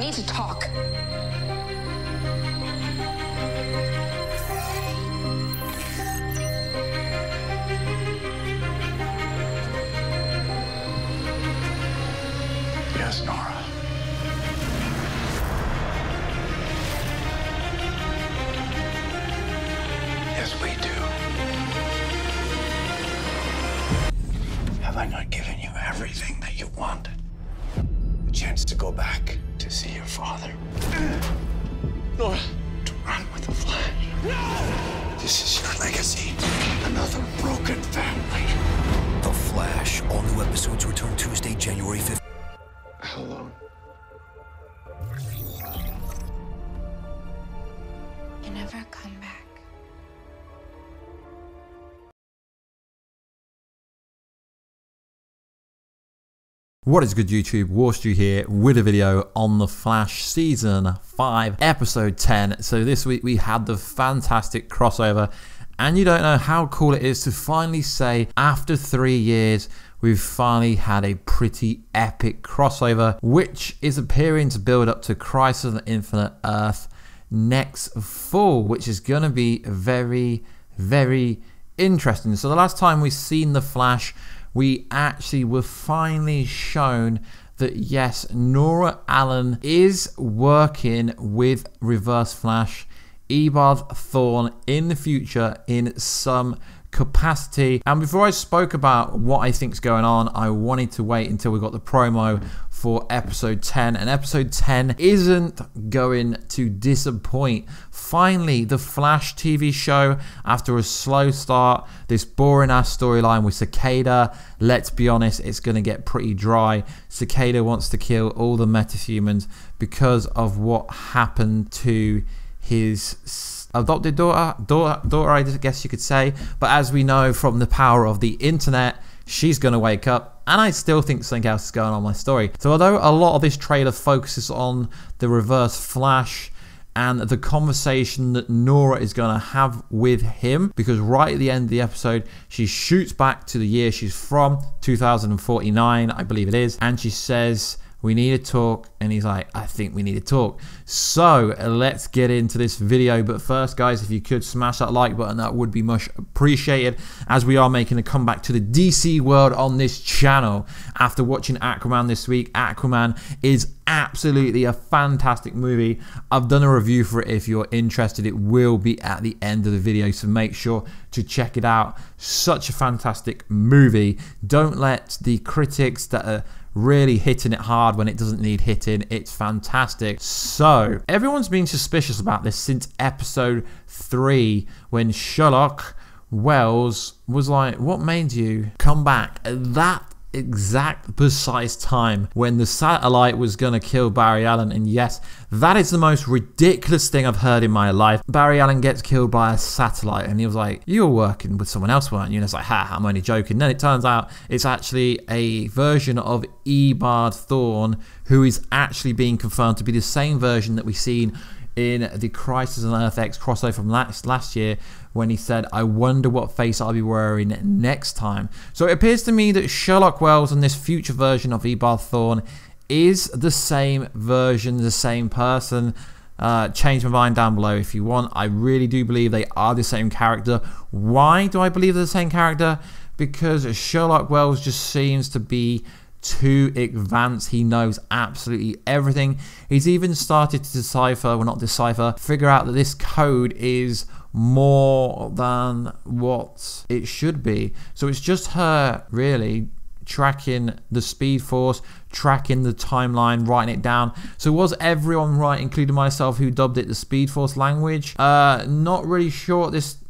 need to talk. Yes, Nora. Yes, we do. Have I not given you everything that you wanted? A chance to go back to see your father. Nora. To run with the Flash. No! This is your legacy. Another broken family. The Flash. All new episodes return Tuesday, January 5th. How long? You never come back. What is good, YouTube? Warstu here with a video on The Flash Season 5 Episode 10. So this week we had the fantastic crossover, and you don't know how cool it is to finally say after 3 years we've finally had a pretty epic crossover, which is appearing to build up to Crisis on Infinite Earth next fall, which is going to be very, very interesting. So the last time we seen The Flash, we actually were finally shown that yes, Nora Allen is working with Reverse Flash, Eobard Thawne in the future in some capacity. And before I spoke about what I think's going on, I wanted to wait until we got the promo for episode 10, and episode 10 isn't going to disappoint. Finally, the Flash TV show, after a slow start, this boring ass storyline with Cicada, let's be honest, it's going to get pretty dry. Cicada wants to kill all the metahumans because of what happened to his adopted daughter, I guess you could say. But as we know from the power of the internet, she's going to wake up, and I still think something else is going on in my story. So although a lot of this trailer focuses on the Reverse Flash and the conversation that Nora is going to have with him, because right at the end of the episode she shoots back to the year she's from, 2049 I believe it is, and she says, we need to talk, and he's like, I think we need to talk. So let's get into this video. But first, guys, if you could smash that like button, that would be much appreciated, as we are making a comeback to the DC world on this channel. After watching Aquaman this week, Aquaman is absolutely a fantastic movie. I've done a review for it. If you're interested, it will be at the end of the video, so make sure to check it out. Such a fantastic movie. Don't let the critics that are really hitting it hard when it doesn't need hitting. It's fantastic. So everyone's been suspicious about this since episode 3, when Sherlock Wells was like, what made you come back at that exact precise time when the satellite was gonna kill Barry Allen? And yes, that is the most ridiculous thing I've heard in my life. Barry Allen gets killed by a satellite, and he was like, you were working with someone else, weren't you? And it's like, ha, I'm only joking. Then it turns out it's actually a version of Eobard Thawne, who is actually being confirmed to be the same version that we've seen in the Crisis on Earth X crossover from last year, when he said, I wonder what face I'll be wearing next time. So it appears to me that Sherlock Wells and this future version of Eobard Thawne is the same version, the same person. Change my mind down below if you want. I really do believe they are the same character. Why do I believe they're the same character? Because Sherlock Wells just seems to be too advanced. He knows absolutely everything. He's even started to figure out that this code is more than what it should be. So it's just her really tracking the Speed Force, tracking the timeline, writing it down. So was everyone right, including myself, who dubbed it the Speed Force language? Not really sure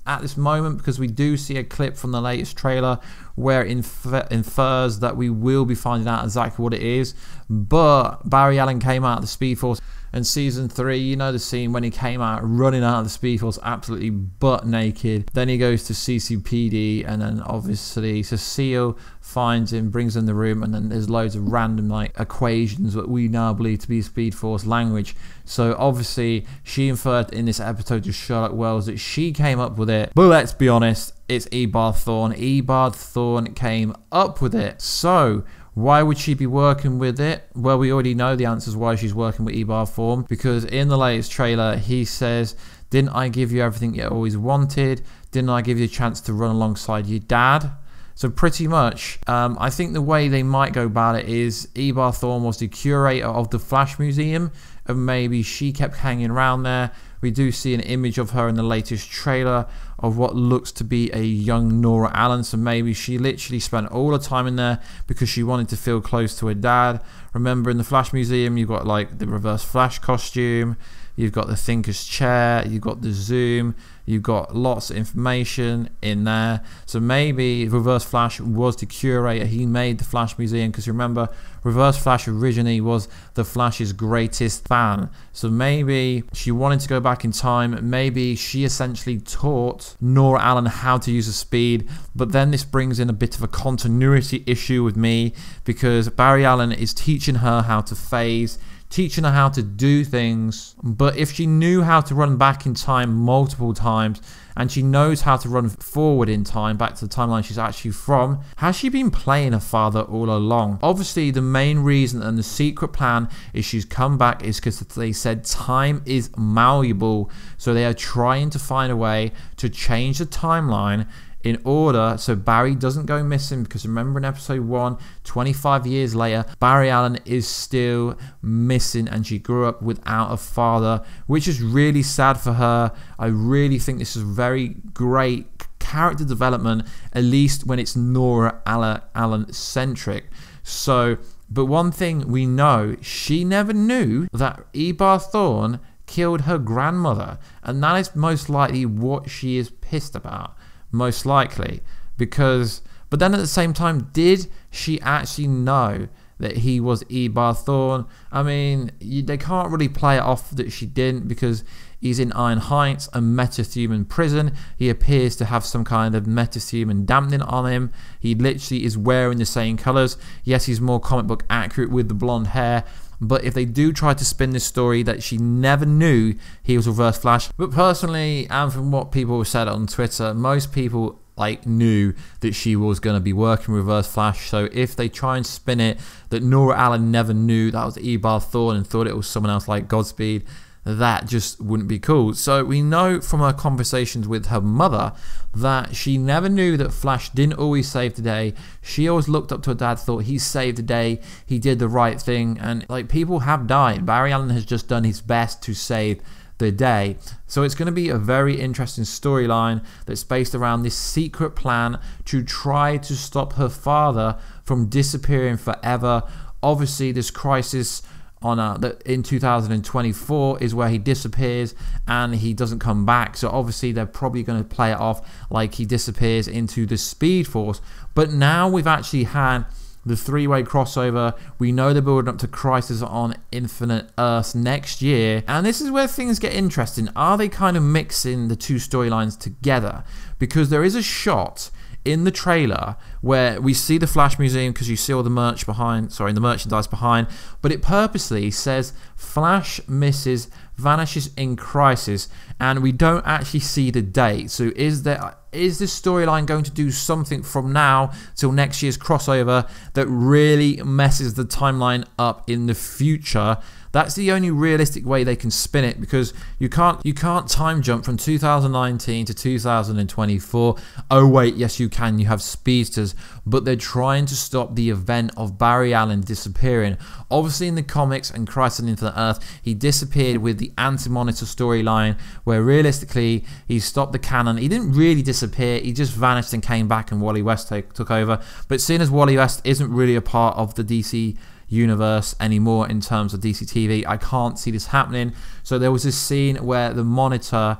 at this moment, because we do see a clip from the latest trailer where it infers that we will be finding out exactly what it is. But Barry Allen came out of the Speed Force in season 3, you know the scene when he came out running out of the Speed Force absolutely butt naked. Then he goes to CCPD, and then obviously Cecile finds him, brings him in the room, and then there's loads of random like equations that we now believe to be Speed Force language. So obviously she inferred in this episode to Sherlock Wells that she came up with it. But let's be honest, it's Eobard Thawne. Eobard Thawne came up with it. So Why would she be working with it? Well, we already know the answers why she's working with Ebar Thorne, because in the latest trailer, he says, didn't I give you everything you always wanted? Didn't I give you a chance to run alongside your dad? So pretty much, I think the way they might go about it is Ebar Thorne was the curator of the Flash Museum, and maybe she kept hanging around there. We do see an image of her in the latest trailer of what looks to be a young Nora Allen, so maybe she literally spent all the time in there because she wanted to feel close to her dad. Remember, in the Flash Museum, you've got like the Reverse Flash costume, you've got the Thinker's chair, you've got the Zoom, you've got lots of information in there. So maybe Reverse Flash was the curator. He made the Flash Museum, because remember, Reverse Flash originally was the Flash's greatest fan. So maybe she wanted to go back in time. Maybe she essentially taught Nora Allen how to use the speed. But then this brings in a bit of a continuity issue with me, because Barry Allen is teaching her how to phase, teaching her how to do things. But if she knew how to run back in time multiple times, and she knows how to run forward in time back to the timeline she's actually from, has she been playing her father all along? Obviously, the main reason and the secret plan is she's come back is because they said time is malleable. So they are trying to find a way to change the timeline in order so Barry doesn't go missing, because remember in episode 1, 25 years later, Barry Allen is still missing, and she grew up without a father, which is really sad for her. I really think this is very great character development, at least when it's Nora Allen centric. So, but one thing we know, she never knew that Ebar Thorne killed her grandmother, and that is most likely what she is pissed about. Most likely, because, but then at the same time, did she actually know that he was Ebar Thorne? I mean, they can't really play it off that she didn't, because he's in Iron Heights, a metahuman prison. He appears to have some kind of metahuman dampening on him. He literally is wearing the same colors. Yes, he's more comic book accurate with the blonde hair. But if they do try to spin this story that she never knew he was Reverse Flash, but personally, and from what people have said on Twitter, most people knew that she was going to be working Reverse Flash. So if they try and spin it that Nora Allen never knew that was Ebar Thorne and thought it was someone else like Godspeed, that just wouldn't be cool. So we know from her conversations with her mother that she never knew that Flash didn't always save the day. She always looked up to her dad, thought he saved the day, he did the right thing, and people have died. Barry Allen has just done his best to save the day. So it's going to be a very interesting storyline that's based around this secret plan to try to stop her father from disappearing forever. Obviously, this crisis in 2024 is where he disappears and he doesn't come back, so obviously they're probably going to play it off like he disappears into the Speed Force. But now we've actually had the three-way crossover. We know they're building up to Crisis on Infinite Earths next year, and this is where things get interesting. Are they kind of mixing the two storylines together? Because there is a shot in the trailer where we see the Flash Museum, because you see all the merch behind, sorry, the merchandise behind, but it purposely says Flash misses, vanishes in Crisis, and we don't actually see the date. So is this storyline going to do something from now till next year's crossover that really messes the timeline up in the future? That's the only realistic way they can spin it, because you can't time jump from 2019 to 2024. Oh wait, yes you can, you have speedsters, but they're trying to stop the event of Barry Allen disappearing. Obviously in the comics and Crisis on Infinite Earth, he disappeared with the Anti-Monitor storyline, where realistically he stopped the canon. He didn't really disappear, he just vanished and came back, and Wally West took over. But seeing as Wally West isn't really a part of the DC universe anymore in terms of DC TV, I can't see this happening. So there was this scene where the Monitor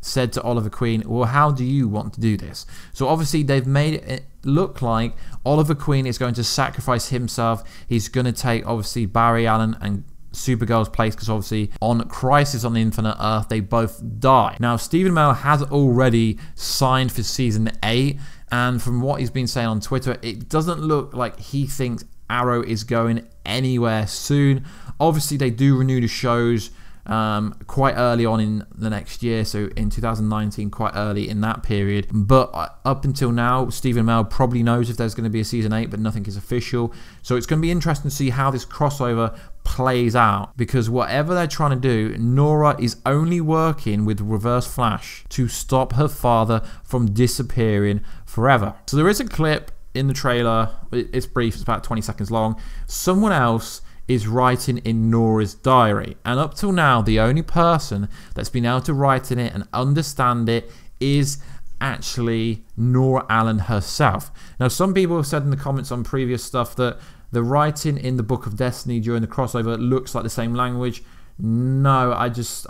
said to Oliver Queen, well, how do you want to do this? So obviously they've made it look like Oliver Queen is going to sacrifice himself. He's going to take obviously Barry Allen and Supergirl's place, because obviously on Crisis on Infinite Earth they both die. Now Stephen Amell has already signed for season 8, and from what he's been saying on Twitter, it doesn't look like he thinks Arrow is going anywhere soon. Obviously they do renew the shows quite early on in the next year, so in 2019, quite early in that period. But up until now, Stephen Amell probably knows if there's going to be a season 8, but nothing is official. So it's going to be interesting to see how this crossover plays out, because whatever they're trying to do, Nora is only working with Reverse Flash to stop her father from disappearing forever. So there is a clip in the trailer. It's brief, it's about 20 seconds long. Someone else is writing in Nora's diary, and up till now the only person that's been able to write in it and understand it is actually Nora Allen herself. Now, some people have said in the comments on previous stuff that the writing in the Book of Destiny during the crossover looks like the same language. No, I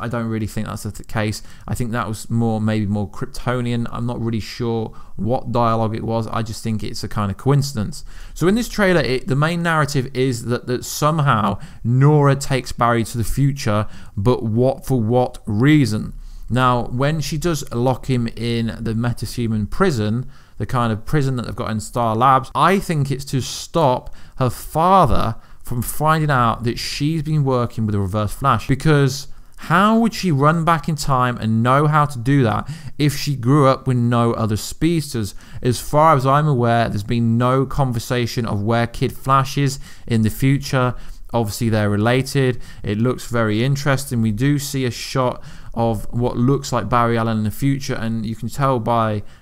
don't really think that's the case. I think that was maybe more Kryptonian. I'm not really sure what dialogue it was. I just think it's a kind of coincidence. So in this trailer, the main narrative is that somehow Nora takes Barry to the future, but for what reason? Now, when she does lock him in the metahuman prison, the kind of prison that they've got in Star Labs, I think it's to stop her father from finding out that she's been working with a Reverse Flash. Because how would she run back in time and know how to do that if she grew up with no other speedsters? As far as I'm aware, there's been no conversation of where Kid Flash is in the future. Obviously, they're related. It looks very interesting. We do see a shot of what looks like Barry Allen in the future, and you can tell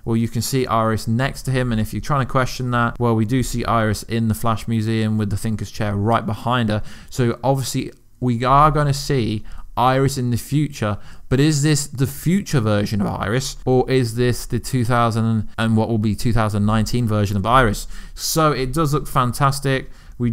you can see Iris next to him, and if you're trying to question that, well, we do see Iris in the Flash Museum with the Thinker's Chair right behind her. So obviously we are going to see Iris in the future, but is this the future version of Iris, or is this the 2000 and what will be 2019 version of Iris? So it does look fantastic. I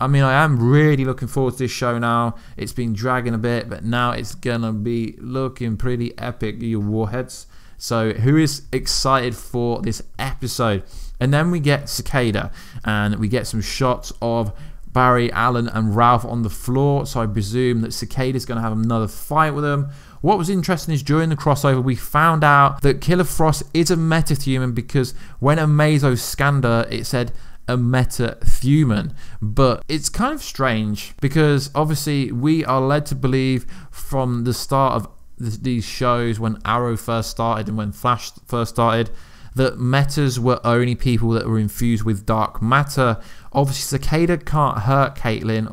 am really looking forward to this show now. It's been dragging a bit, but now it's gonna be looking pretty epic, you warheads. So who is excited for this episode? And then we get Cicada, and we get some shots of Barry Allen and Ralph on the floor, so I presume that Cicada's going to have another fight with them. What was interesting is during the crossover we found out that Killer Frost is a metahuman, because when Amazo scanned her it said a metahuman. But it's kind of strange, because obviously we are led to believe from the start of these shows, when Arrow first started and when Flash first started, that metas were only people that were infused with dark matter. Obviously, Cicada can't hurt Caitlin,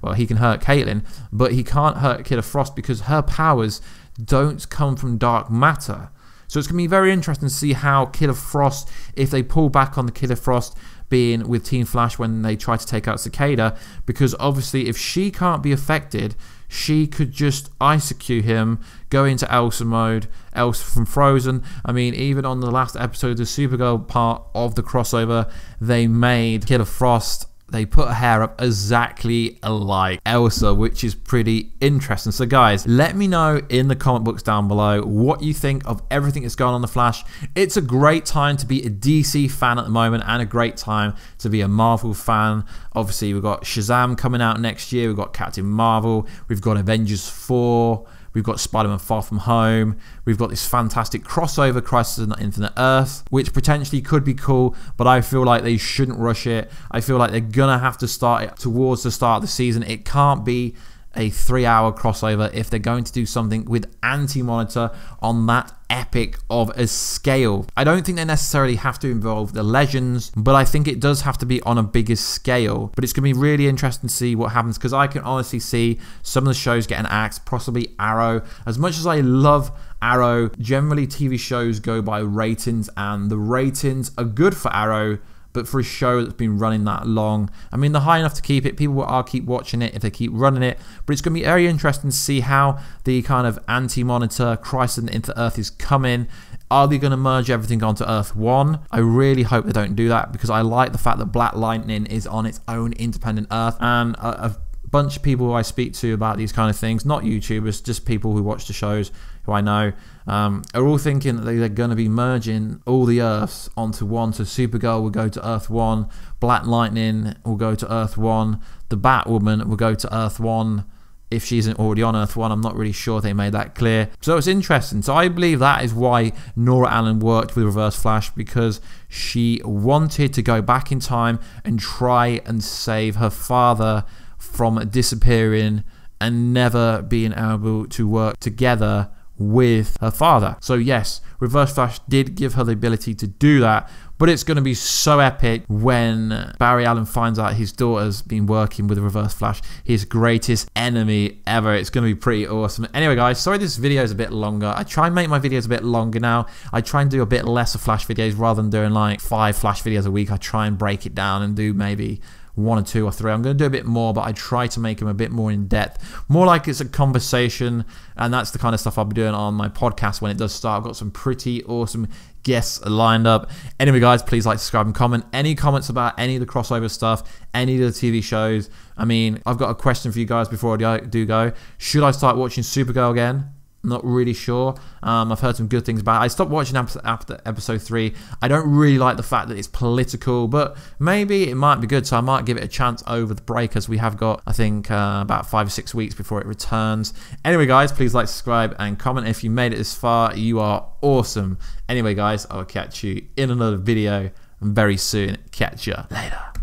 well, he can hurt Caitlin, but he can't hurt Killer Frost because her powers don't come from dark matter. So it's going to be very interesting to see how Killer Frost, if they pull back on the Killer Frost being with Team Flash when they try to take out Cicada, because obviously if she can't be affected, she could just ICQ him, go into Elsa mode, Elsa from Frozen. I mean, even on the last episode, the Supergirl part of the crossover, they made Killer Frost, they put her hair up exactly like Elsa, which is pretty interesting. So guys, let me know in the comment books down below what you think of everything that's going on in The Flash. It's a great time to be a DC fan at the moment, and a great time to be a Marvel fan. Obviously, we've got Shazam coming out next year, we've got Captain Marvel, we've got Avengers 4, we've got Spider-Man Far From Home, we've got this fantastic crossover, Crisis on Infinite Earth, which potentially could be cool, but I feel like they shouldn't rush it. I feel like they're gonna have to start it towards the start of the season. It can't be a 3-hour crossover if they're going to do something with Anti-Monitor on that epic of a scale. I don't think they necessarily have to involve the Legends, but I think it does have to be on a bigger scale. But it's going to be really interesting to see what happens, because I can honestly see some of the shows getting axed, possibly Arrow. As much as I love Arrow, generally TV shows go by ratings, and the ratings are good for Arrow, but for a show that's been running that long, I mean, they're high enough to keep it. People will keep watching it if they keep running it. But it's going to be very interesting to see how the kind of Anti-Monitor Crisis on Infinite Earth is coming. Are they going to merge everything onto Earth 1? I really hope they don't do that, because I like the fact that Black Lightning is on its own independent Earth. And a bunch of people who I speak to about these kind of things, not YouTubers, just people who watch the shows, who I know, are all thinking that they're going to be merging all the Earths onto one. So Supergirl will go to Earth 1, Black Lightning will go to Earth 1, the Batwoman will go to Earth 1, if she isn't already on Earth 1. I'm not really sure they made that clear. So it's interesting. So I believe that is why Nora Allen worked with Reverse Flash, because she wanted to go back in time and try and save her father from disappearing and never being able to work together with her father. So yes, Reverse Flash did give her the ability to do that, but it's going to be so epic when Barry Allen finds out his daughter's been working with Reverse Flash, his greatest enemy ever. It's going to be pretty awesome. Anyway, guys, sorry this video is a bit longer. I try and make my videos a bit longer now. I try and do a bit less of Flash videos rather than doing like 5 Flash videos a week. I try and break it down and do maybe 1 or 2 or 3. I'm going to do a bit more, but I try to make them a bit more in depth, more like it's a conversation, and that's the kind of stuff I'll be doing on my podcast when it does start. I've got some pretty awesome guests lined up. Anyway, guys, please like, subscribe, and comment. Any comments about any of the crossover stuff, any of the TV shows? I mean, I've got a question for you guys before I do go. Should I start watching Supergirl again? Not really sure. I've heard some good things about it. I stopped watching after episode 3. I don't really like the fact that it's political, but maybe it might be good, so I might give it a chance over the break, as we have got, I think, about 5 or 6 weeks before it returns. Anyway, guys, please like, subscribe, and comment. If you made it this far, you are awesome. Anyway, guys, I'll catch you in another video very soon. Catch ya later.